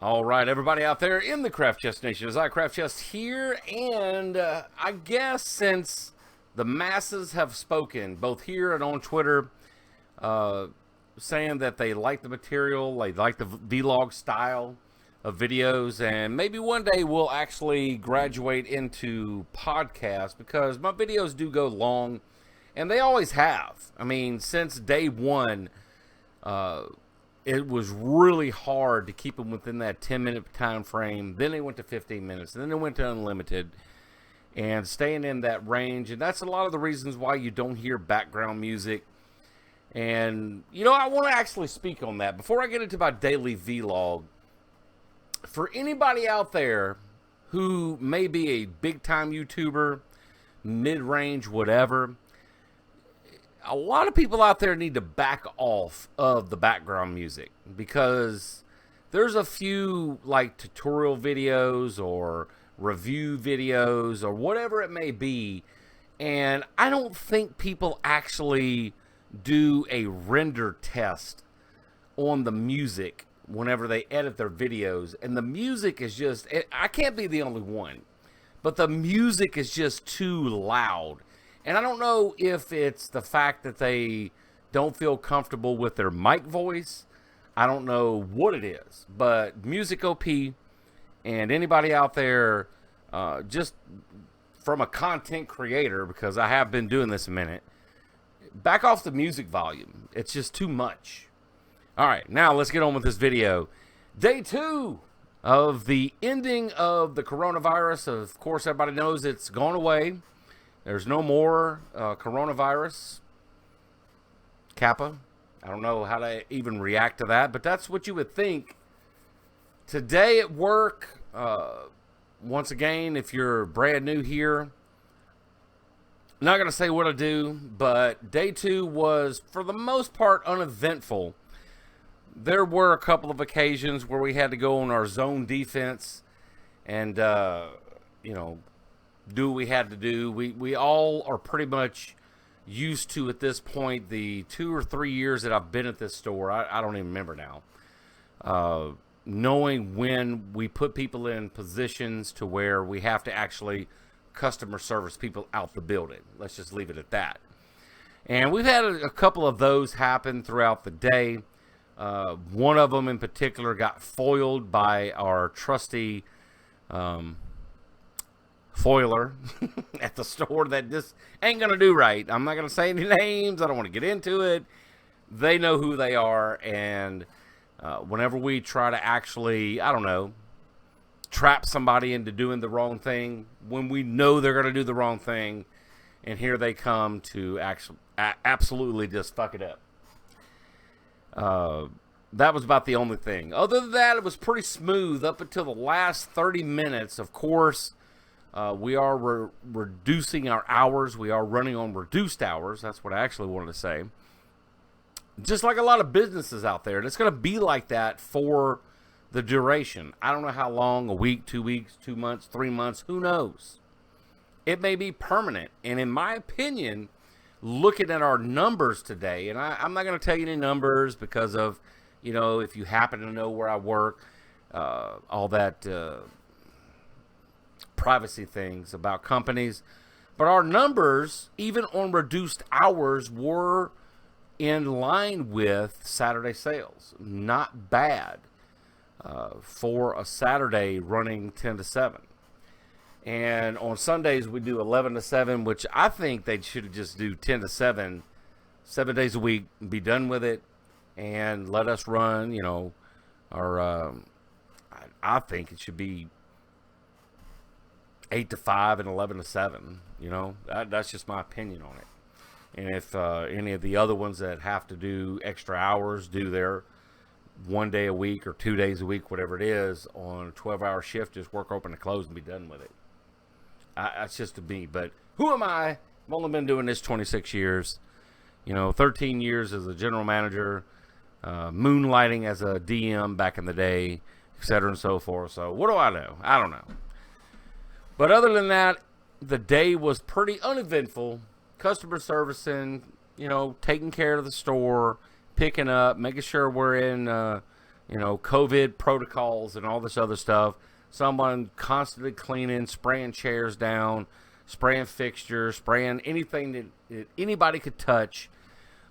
All right, everybody out there in the Craft Chest Nation, it's Craft Chest here, and I guess since the masses have spoken, both here and on Twitter, saying that they like the material, they like the vlog style of videos, and maybe one day we'll actually graduate into podcasts because my videos do go long, and they always have. I mean, since day one, it was really hard to keep them within that 10-minute time frame. Then they went to 15 minutes, and then they went to unlimited, and staying in that range. And that's a lot of the reasons why you don't hear background music. And, you know, I want to actually speak on that. Before I get into my daily vlog, for anybody out there who may be a big-time YouTuber, mid-range, whatever, a lot of people out there need to back off of the background music because there's a few like tutorial videos or review videos or whatever it may be, and I don't think people actually do a render test on the music whenever they edit their videos. And the music is just, I can't be the only one, but the music is just too loud. And I don't know if it's the fact that they don't feel comfortable with their mic voice. I don't know what it is. But Music OP and anybody out there, just from a content creator, because I have been doing this a minute, back off the music volume. It's just too much. All right, now let's get on with this video. Day 2 of the ending of the coronavirus. Of course, everybody knows it's gone away. There's no more coronavirus. Kappa. I don't know how to even react to that, but that's what you would think. Today at work, once again, if you're brand new here, I'm not going to say what I do, but day 2 was, for the most part, uneventful. There were a couple of occasions where we had to go on our zone defense and, you know, do what we had to do. We all are pretty much used to, at this point, the 2 or 3 years that I've been at this store. I don't even remember now. Knowing when we put people in positions to where we have to actually customer service people out the building. Let's just leave it at that. And we've had a couple of those happen throughout the day. One of them in particular got foiled by our trusty foiler at the store that just ain't gonna do right. I'm not gonna say any names. I don't want to get into it. They know who they are, and whenever we try to actually, I don't know, trap somebody into doing the wrong thing, when we know they're gonna do the wrong thing, and here they come to actually absolutely just fuck it up. That was about the only thing. Other than that, it was pretty smooth up until the last 30 minutes. Of course, we are reducing our hours. We are running on reduced hours. That's what I actually wanted to say. Just like a lot of businesses out there. And it's going to be like that for the duration. I don't know how long, a week, 2 weeks, 2 months, 3 months, who knows? It may be permanent. And in my opinion, looking at our numbers today, and I'm not going to tell you any numbers because of, you know, if you happen to know where I work, all that privacy things about companies. But our numbers, even on reduced hours, were in line with Saturday sales. Not bad for a Saturday running 10 to 7. And on Sundays, we do 11 to 7, which I think they should just do 10 to 7, 7 days a week, and be done with it, and let us run, you know, our, I think it should be 8 to 5 and 11 to 7, you know. That's just my opinion on it. And if any of the other ones that have to do extra hours do their 1 day a week or 2 days a week, whatever it is, on a 12-hour shift, just work open to close and be done with it. That's just to me. But who am I? I've only been doing this 26 years. You know, 13 years as a general manager, moonlighting as a DM back in the day, etc. and so forth. So what do I know? I don't know. But other than that, the day was pretty uneventful. Customer servicing, you know, taking care of the store, picking up, making sure we're in, COVID protocols and all this other stuff. Someone constantly cleaning, spraying chairs down, spraying fixtures, spraying anything that anybody could touch.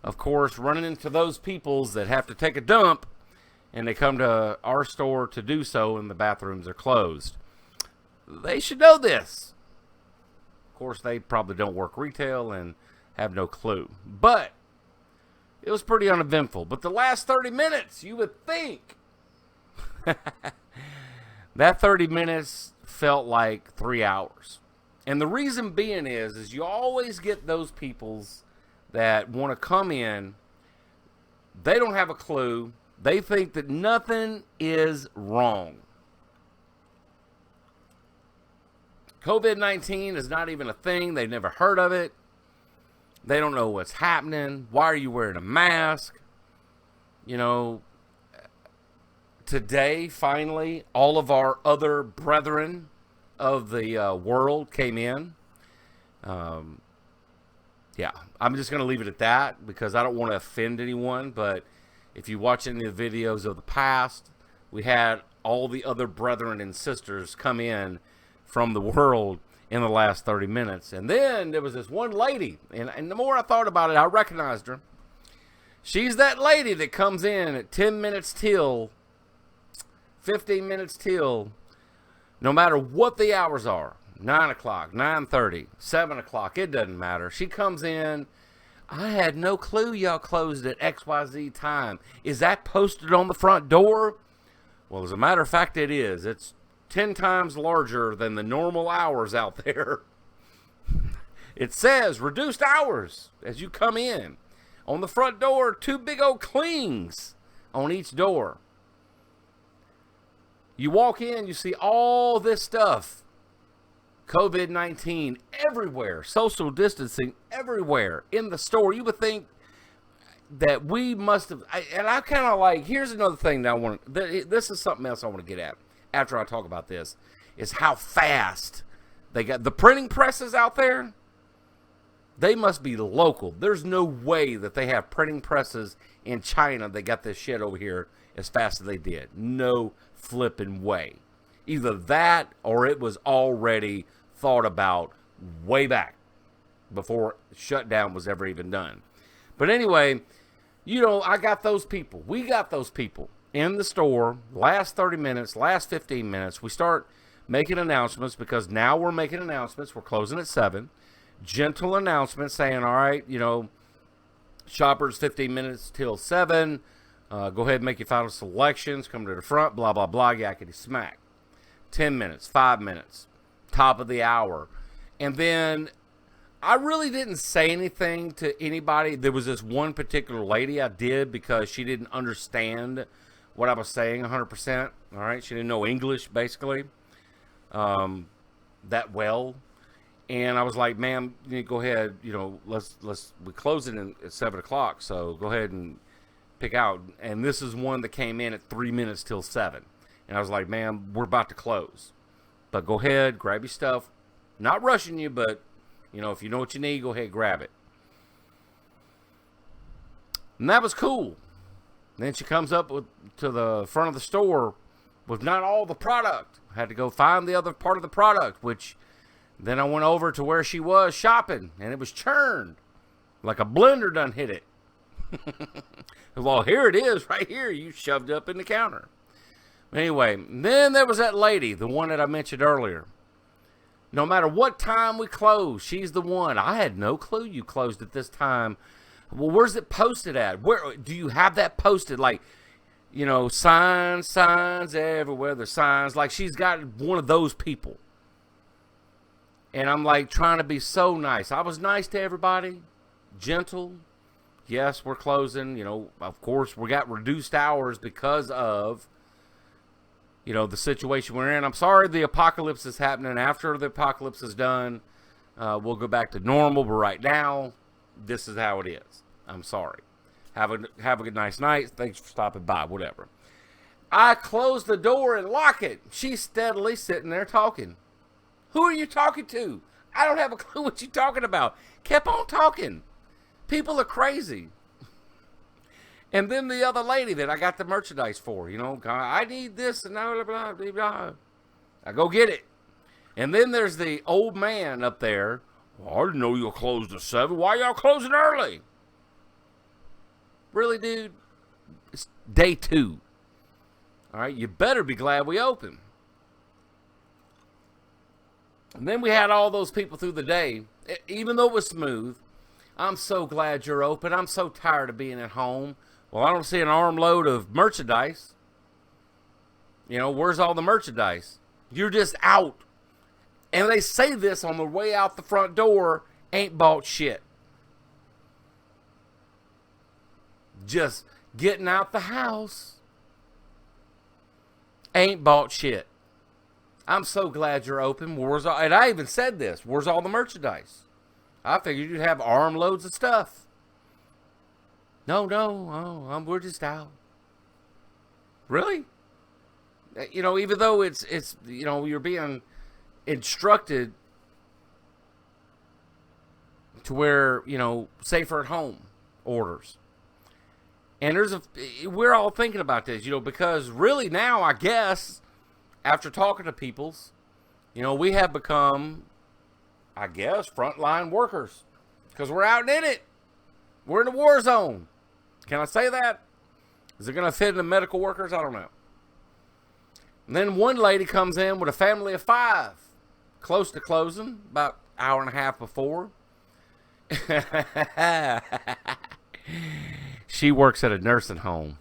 Of course, running into those peoples that have to take a dump, and they come to our store to do so, and the bathrooms are closed. They should know this. Of course, they probably don't work retail and have no clue. But it was pretty uneventful. But the last 30 minutes, you would think. That 30 minutes felt like 3 hours. And the reason being is you always get those peoples that want to come in. They don't have a clue. They think that nothing is wrong. COVID-19 is not even a thing. They've never heard of it. They don't know what's happening. Why are you wearing a mask? Today, finally, all of our other brethren of the world came in. Yeah, I'm just going to leave it at that because I don't want to offend anyone. But if you watch any of the videos of the past, we had all the other brethren and sisters come in from the world in the last 30 minutes. And then there was this one lady, and the more I thought about it, I recognized her. She's that lady that comes in at 10 minutes till, 15 minutes till, no matter what the hours are, 9 o'clock, 9:30, 7 o'clock, it doesn't matter. She comes in. I had no clue y'all closed at XYZ time. Is that posted on the front door? Well, as a matter of fact, it is. It's 10 times larger than the normal hours out there. It says reduced hours as you come in. On the front door, 2 big old clings on each door. You walk in, you see all this stuff. COVID-19 everywhere. Social distancing everywhere in the store. You would think that we must have... And I kind of like... Here's another thing that I want... This is something else I want to get at after I talk about this. Is how fast they got... The printing presses out there, they must be local. There's no way that they have printing presses in China that got this shit over here as fast as they did. No flipping way. Either that or it was already thought about way back before shutdown was ever even done. But anyway, I got those people. We got those people in the store. Last 30 minutes, last 15 minutes, we start making announcements because now we're making announcements. We're closing at 7. Gentle announcements saying, all right, shoppers 15 minutes till 7. Go ahead and make your final selections. Come to the front, blah, blah, blah, yakety smack. 10 minutes, 5 minutes, top of the hour. And then I really didn't say anything to anybody. There was this one particular lady I did because she didn't understand what I was saying 100%. All right, she didn't know English, basically, that well. And I was like, ma'am, go ahead, we close it at 7 o'clock, so go ahead and pick out. And this is one that came in at 3 minutes till 7. And I was like, ma'am, we're about to close. But go ahead, grab your stuff. Not rushing you, but, if you know what you need, go ahead, grab it. And that was cool. Then she comes up to the front of the store with not all the product. I had to go find the other part of the product, which then I went over to where she was shopping, and it was churned. Like a blender done hit it. Well, here it is, right here. You shoved up in the counter. Anyway, then there was that lady, the one that I mentioned earlier. No matter what time we close, she's the one. I had no clue you closed at this time. Well, where's it posted at? Where do you have that posted? Like, signs everywhere. There's signs. Like, she's got one of those people. And I'm like trying to be so nice. I was nice to everybody. Gentle. Yes, we're closing. Of course, we got reduced hours because of the situation we're in. I'm sorry the apocalypse is happening. After the apocalypse is done, we'll go back to normal. But right now, this is how it is. I'm sorry. Have a good nice night. Thanks for stopping by. Whatever. I close the door and lock it. She's steadily sitting there talking. Who are you talking to? I don't have a clue what you're talking about. Kept on talking. People are crazy. And then the other lady that I got the merchandise for, I need this and blah, blah, blah, blah. I go get it. And then there's the old man up there. Well, I didn't know you closed at 7. Why y'all closing early? Really, dude? It's day 2. All right, you better be glad we open. And then we had all those people through the day. Even though it was smooth, I'm so glad you're open. I'm so tired of being at home. Well, I don't see an armload of merchandise. Where's all the merchandise? You're just out. And they say this on the way out the front door, ain't bought shit. Just getting out the house, ain't bought shit. I'm so glad you're open. And I even said this, where's all the merchandise? I figured you'd have armloads of stuff. No, we're just out. Really? Even though it's you're being instructed to wear, safer at home orders. And we're all thinking about this, because really now, I guess, after talking to peoples, we have become, I guess, frontline workers. Because we're out in it. We're in a war zone. Can I say that? Is it going to fit in the medical workers? I don't know. And then one lady comes in with a family of 5, close to closing, about an hour and a half before. She works at a nursing home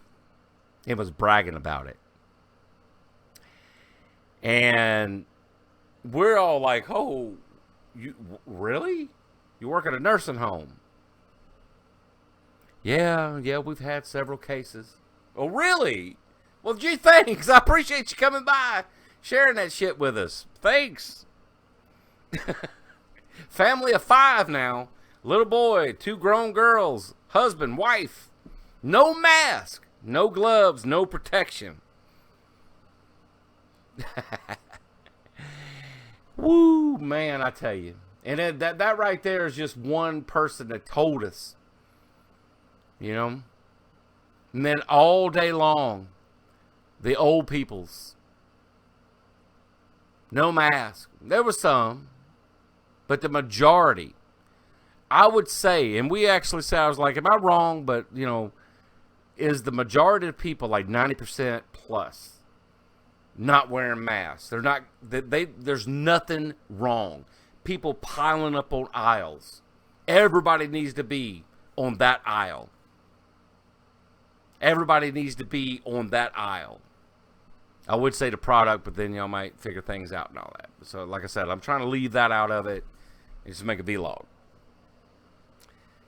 and was bragging about it. And we're all like, oh, you really? You work at a nursing home? Yeah, we've had several cases. Oh, really? Well, gee, thanks. I appreciate you coming by, sharing that shit with us. Thanks. Family of 5 now. Little boy, 2 grown girls, husband, wife. No mask, no gloves, no protection. Woo, man, I tell you. And that right there is just one person that told us. And then all day long, the old peoples. No mask. There was some, but the majority, I would say, and we actually said, I was like, am I wrong? But, is the majority of people, like 90% plus, not wearing masks? They're not, there's nothing wrong. People piling up on aisles. Everybody needs to be on that aisle. Everybody needs to be on that aisle. I would say the product, but then y'all might figure things out and all that. So, like I said, I'm trying to leave that out of it and just make a vlog.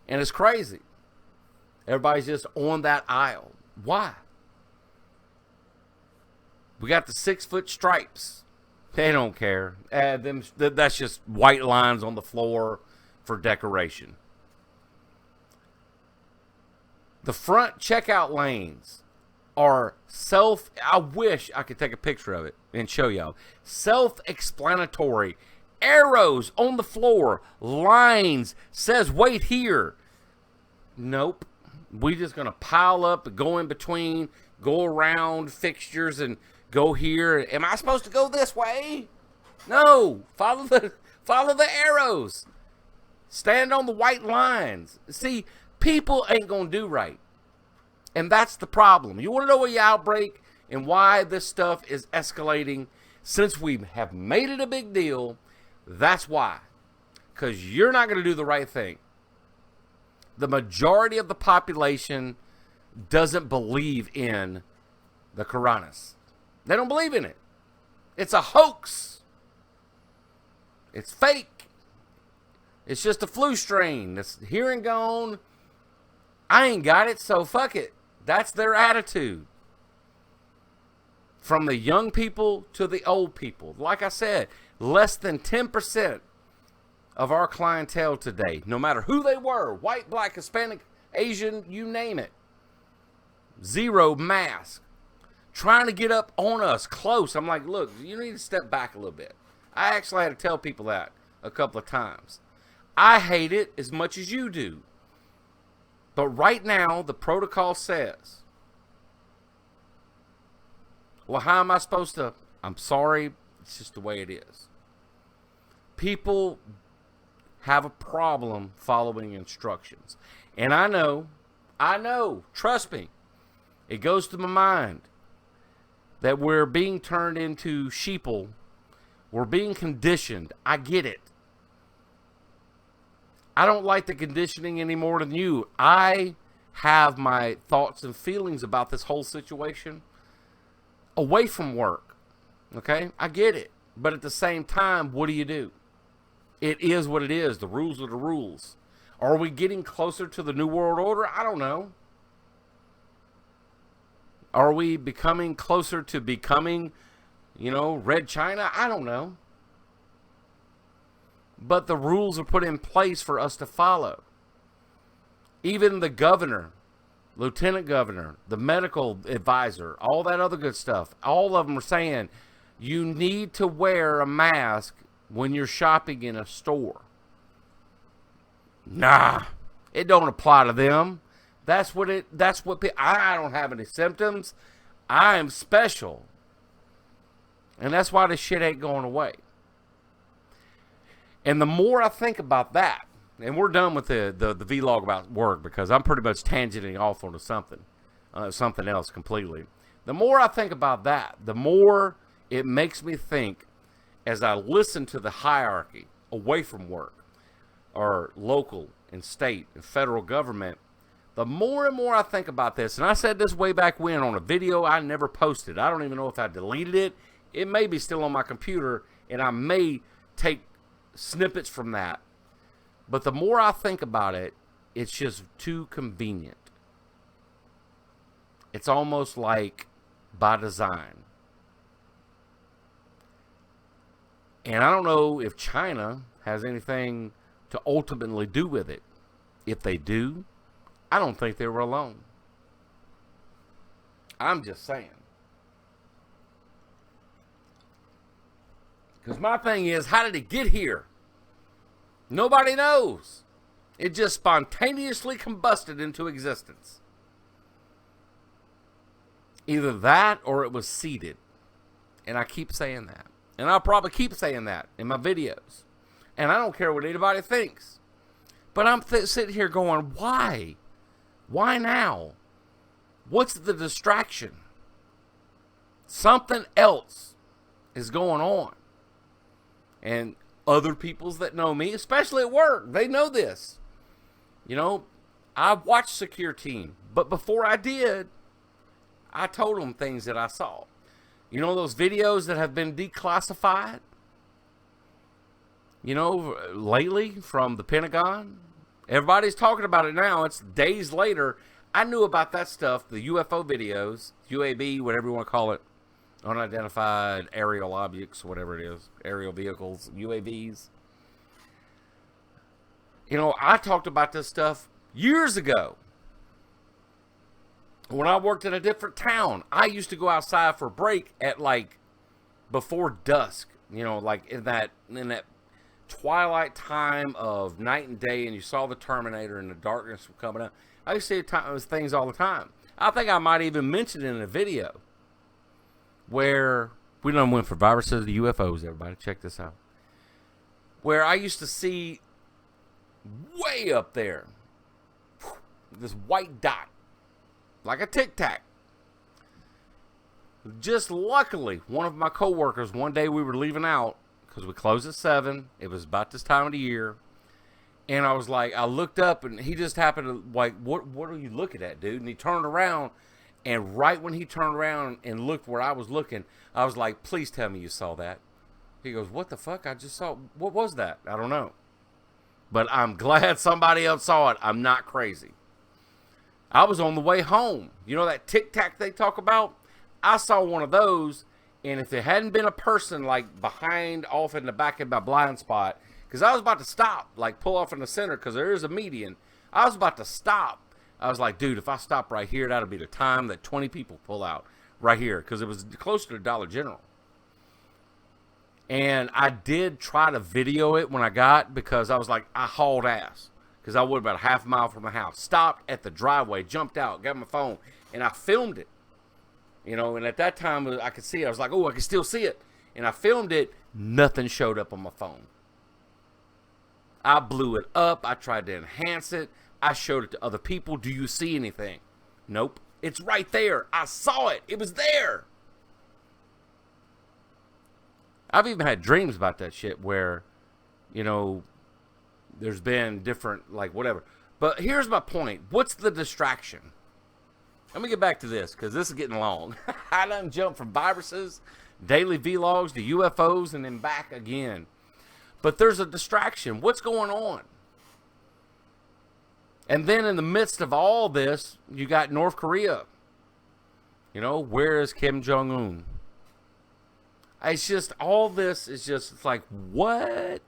And it's crazy. Everybody's just on that aisle. Why? We got the 6-foot stripes. They don't care. That's just white lines on the floor for decoration. The front checkout lanes are I wish I could take a picture of it and show y'all. Self-explanatory. Arrows on the floor. Lines. Says wait here. Nope. We just going to pile up and go in between. Go around fixtures and go here. Am I supposed to go this way? No. Follow the arrows. Stand on the white lines. See, people ain't going to do right. And that's the problem. You want to know where your outbreak and why this stuff is escalating? Since we have made it a big deal, that's why. Because you're not going to do the right thing. The majority of the population doesn't believe in the coronas. They don't believe in it. It's a hoax. It's fake. It's just a flu strain that's here and gone. I ain't got it, so fuck it. That's their attitude. From the young people to the old people. Like I said, less than 10% of our clientele today, no matter who they were, white, black, Hispanic, Asian, you name it, 0 mask. Trying to get up on us close. I'm like, look, you need to step back a little bit. I actually had to tell people that a couple of times. I hate it as much as you do. But right now, the protocol says, well, how am I supposed to? I'm sorry, it's just the way it is. People have a problem following instructions. And I know, trust me, it goes to my mind that we're being turned into sheeple. We're being conditioned. I get it. I don't like the conditioning any more than you. I have my thoughts and feelings about this whole situation away from work. Okay? I get it. But at the same time, what do? It is what it is. The rules are the rules. Are we getting closer to the New World Order? I don't know. Are we becoming closer to becoming, Red China? I don't know. But the rules are put in place for us to follow. Even the governor, lieutenant governor, the medical advisor, all that other good stuff, all of them are saying you need to wear a mask when you're shopping in a store. Nah, it don't apply to them. I don't have any symptoms. I am special. And that's why this shit ain't going away. And the more I think about that, and we're done with the vlog about work because I'm pretty much tangenting off onto something else completely. The more I think about that, the more it makes me think as I listen to the hierarchy away from work or local and state and federal government, the more and more I think about this, and I said this way back when on a video I never posted. I don't even know if I deleted it. It may be still on my computer, and I may take snippets from that. But the more I think about it, it's just too convenient. It's almost like by design. And I don't know if China has anything to ultimately do with it. If they do, I don't think they were alone. I'm just saying. Because my thing is, how did it get here? Nobody knows. It just spontaneously combusted into existence. Either that or it was seeded. And I keep saying that. And I'll probably keep saying that in my videos. And I don't care what anybody thinks. But I'm sitting here going, why? Why now? What's the distraction? Something else is going on. And other peoples that know me, especially at work, they know this. I watched Secure Team. But before I did, I told them things that I saw. Those videos that have been declassified? Lately from the Pentagon? Everybody's talking about it now. It's days later. I knew about that stuff, the UFO videos, UAB, whatever you want to call it. Unidentified aerial objects, whatever it is. Aerial vehicles, UAVs. I talked about this stuff years ago. When I worked in a different town, I used to go outside for a break at before dusk. Like in that twilight time of night and day, and you saw the Terminator and the darkness coming up. I used to see those things all the time. I think I might even mention it in a video where we done went for viruses to UFOs. Everybody, check this out. Where I used to see way up there this white dot, like a Tic Tac. Just luckily, one of my coworkers, one day we were leaving out because we closed at 7. It was about this time of the year. And I was like, I looked up and he just happened to what are you looking at, dude? And he turned around, and right when he turned around and looked where I was looking, I was like, please tell me you saw that. He goes, what the fuck? I just saw, what was that? I don't know. But I'm glad somebody else saw it. I'm not crazy. I was on the way home. That Tic Tac they talk about? I saw one of those, and if it hadn't been a person behind off in the back of my blind spot, because I was about to stop, pull off in the center because there is a median. I was about to stop. I was like, dude, if I stop right here, that'll be the time that 20 people pull out right here, because it was closer to Dollar General. And I did try to video it when I got, because I was like, I hauled ass. because I was about a half mile from the house. Stopped at the driveway, jumped out, got my phone, and I filmed it. You know, and at that time, I could see it. I was like, oh, I can still see it. And I filmed it. Nothing showed up on my phone. I blew it up. I tried to enhance it. I showed it to other people. Do you see anything? Nope. It's right there. I saw it. It was there. I've even had dreams about that shit where, you know, there's been different, like, whatever. But here's my point. What's the distraction? Let me get back to this, because this is getting long. I done jumped from viruses, daily vlogs, to UFOs, and then back again. But there's a distraction. What's going on? And then in the midst of all this, you got North Korea. You know, where is Kim Jong-un? It's just, all this is just, it's like, what?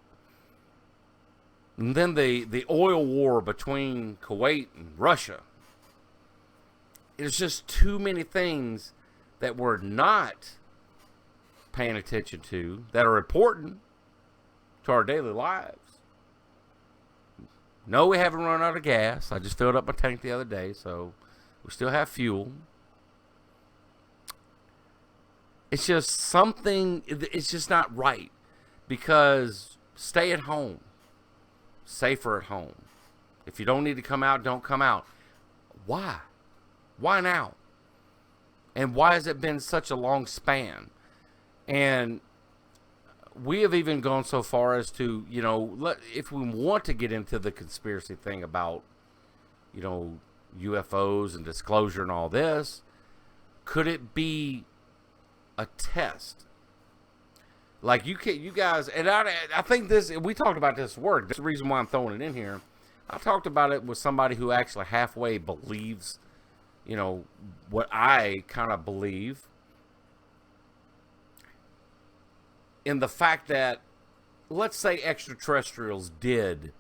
And then the oil war between Kuwait and Russia. It's just too many things that we're not paying attention to that are important to our daily lives. No, we haven't run out of gas. I just filled up my tank the other day, so we still have fuel. It's just something, it's just not right, because stay at home. Safer at home. If you don't need to come out, don't come out. Why? Why now? And why has it been such a long span? And we have even gone so far as to, you know, if we want to get into the conspiracy thing about, you know, UFOs and disclosure and all this, could it be a test? Like, you guys, and I think this, we talked about this at work. That's the reason why I'm throwing it in here. I talked about it with somebody who actually halfway believes, you know, what I kind of believe, in the fact that, let's say extraterrestrials did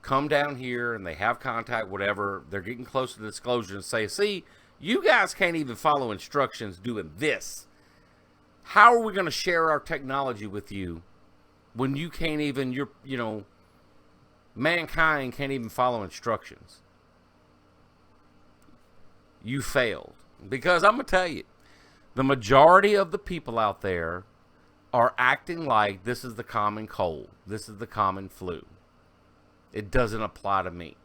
come down here and they have contact, whatever, they're getting close to disclosure and say, see, you guys can't even follow instructions doing this. How are we going to share our technology with you when you can't even, you know, mankind can't even follow instructions? You failed. Because I'm going to tell you, the majority of the people out there are acting like this is the common cold. This is the common flu. It doesn't apply to me.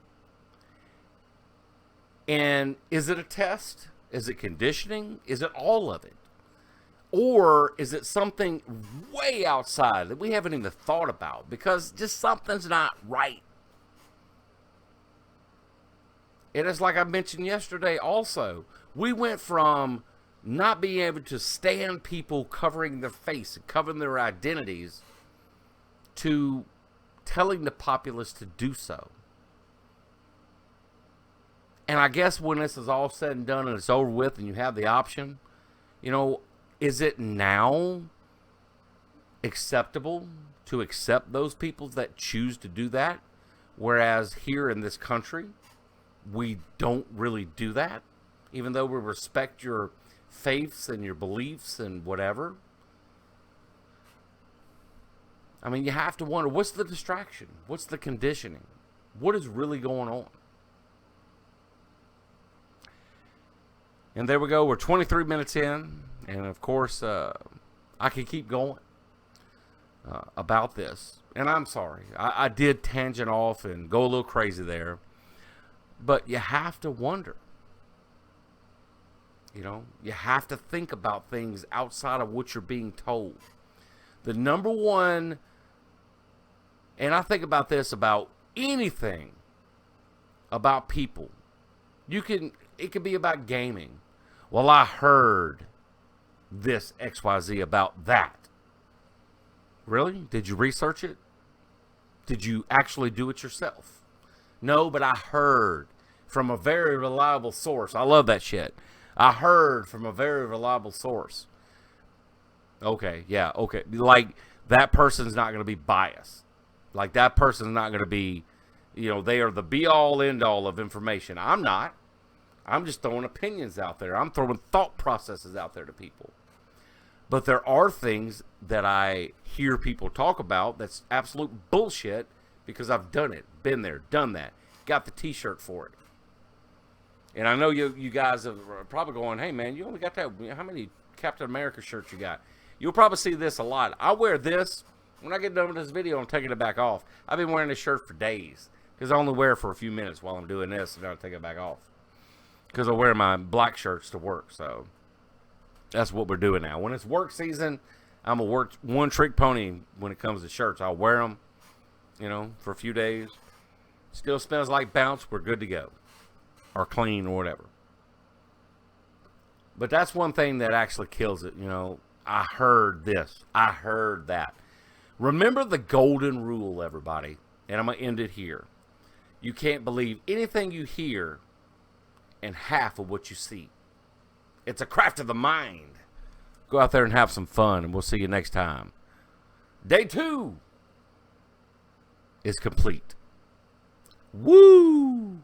And is it a test? Is it conditioning? Is it all of it? Or is it something way outside that we haven't even thought about? Because just something's not right. And it's like I mentioned yesterday also. We went from not being able to stand people covering their face and covering their identities to telling the populace to do so. And I guess when this is all said and done and it's over with and you have the option, you know, is it now acceptable to accept those people that choose to do that? Whereas here in this country, we don't really do that, even though we respect your faiths and your beliefs and whatever. I mean, you have to wonder, what's the distraction? What's the conditioning? What is really going on? And there we go. We're 23 minutes in. And of course, I can keep going about this. And I'm sorry. I did tangent off and go a little crazy there. But you have to wonder. You know, you have to think about things outside of what you're being told. The number one, and I think about this about anything about people. It could be about gaming. Well, I heard this XYZ about that. Really? Did you research it? Did you actually do it yourself? No, but I heard from a very reliable source. I love that shit. I heard from a very reliable source. Okay, yeah, okay. Like, that person's not going to be biased. Like, that person's not going to be, you know, they are the be-all, end-all of information. I'm not. I'm just throwing opinions out there. I'm throwing thought processes out there to people. But there are things that I hear people talk about that's absolute bullshit because I've done it, been there, done that, got the t-shirt for it. And I know you guys are probably going, hey man, you only got that, how many Captain America shirts you got? You'll probably see this a lot. I wear this. When I get done with this video, I'm taking it back off. I've been wearing this shirt for days because I only wear it for a few minutes while I'm doing this, and then I take it back off because I wear my black shirts to work. So that's what we're doing now. When it's work season, I'm a one-trick pony when it comes to shirts. I'll wear them, for a few days. Still smells like bounce. We're good to go, or clean, or whatever. But that's one thing that actually kills it. I heard this. I heard that. Remember the golden rule, everybody. And I'm going to end it here. You can't believe anything you hear and half of what you see. It's a craft of the mind. Go out there and have some fun, and we'll see you next time. Day 2 is complete. Woo!